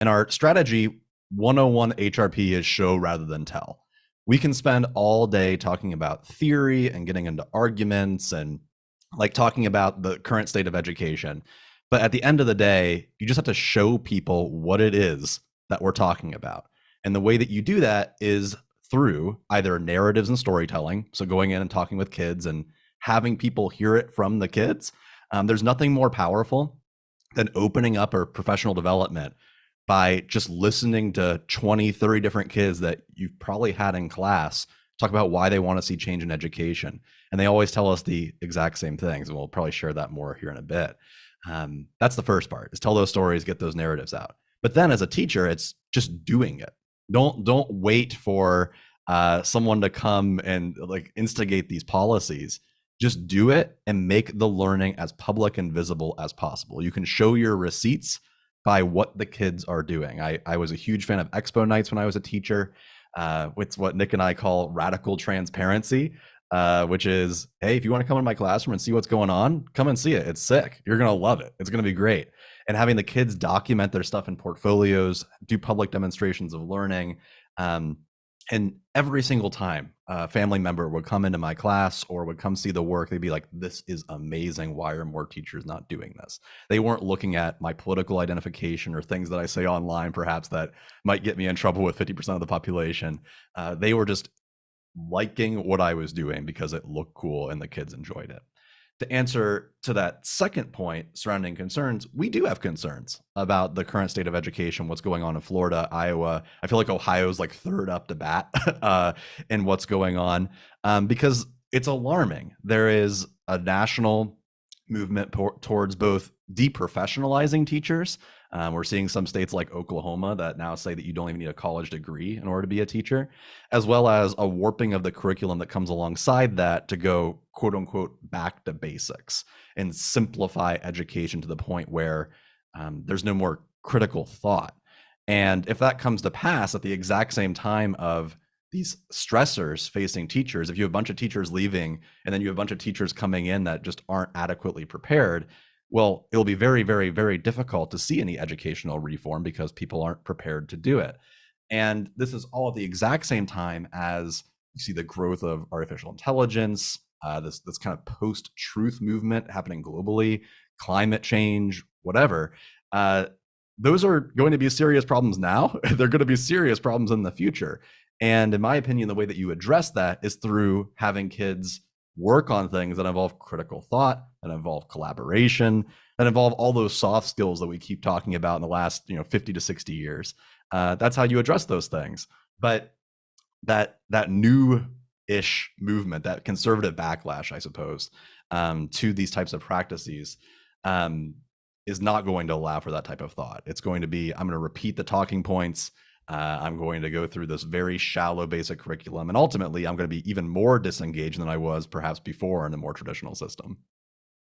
And our strategy 101 HRP is show rather than tell. We can spend all day talking about theory and getting into arguments and like talking about the current state of education. But at the end of the day, you just have to show people what it is that we're talking about. And the way that you do that is through either narratives and storytelling. So going in and talking with kids and having people hear it from the kids. There's nothing more powerful than opening up a professional development by just listening to 20, 30 different kids that you've probably had in class talk about why they want to see change in education. And they always tell us the exact same things. And we'll probably share that more here in a bit. That's the first part, is tell those stories, get those narratives out. But then as a teacher, it's just doing it. Don't wait for someone to come and like instigate these policies. Just do it and make the learning as public and visible as possible. You can show your receipts by what the kids are doing. I was a huge fan of expo nights when I was a teacher. It's what Nick and I call radical transparency, which is, hey, if you want to come in my classroom and see what's going on, come and see it. It's sick. You're going to love it. It's going to be great. And having the kids document their stuff in portfolios, do public demonstrations of learning. And every single time a family member would come into my class or would come see the work, they'd be like, this is amazing. Why are more teachers not doing this? They weren't looking at my political identification or things that I say online, perhaps, that might get me in trouble with 50% of the population. They were just liking what I was doing because it looked cool and the kids enjoyed it. To answer to that second point surrounding concerns, we do have concerns about the current state of education, what's going on in Florida, Iowa. I feel like Ohio's like third up to bat in what's going on, because it's alarming. There is a national movement towards both deprofessionalizing teachers. We're seeing some states like Oklahoma that now say that you don't even need a college degree in order to be a teacher, as well as a warping of the curriculum that comes alongside that to go, quote unquote, back to basics and simplify education to the point where there's no more critical thought. And if that comes to pass at the exact same time of these stressors facing teachers, if you have a bunch of teachers leaving and then you have a bunch of teachers coming in that just aren't adequately prepared, well, it'll be very, very, very difficult to see any educational reform because people aren't prepared to do it. And this is all at the exact same time as you see the growth of artificial intelligence, this kind of post-truth movement happening globally, climate change, whatever. Those are going to be serious problems now. They're going to be serious problems in the future. And in my opinion, the way that you address that is through having kids work on things that involve critical thought, that involve collaboration, that involve all those soft skills that we keep talking about in the last 50 to 60 years. That's how you address those things. But that new-ish movement, that conservative backlash, I suppose, to these types of practices is not going to allow for that type of thought. It's going to be, I'm going to repeat the talking points. I'm going to go through this very shallow basic curriculum. And ultimately, I'm going to be even more disengaged than I was perhaps before in a more traditional system.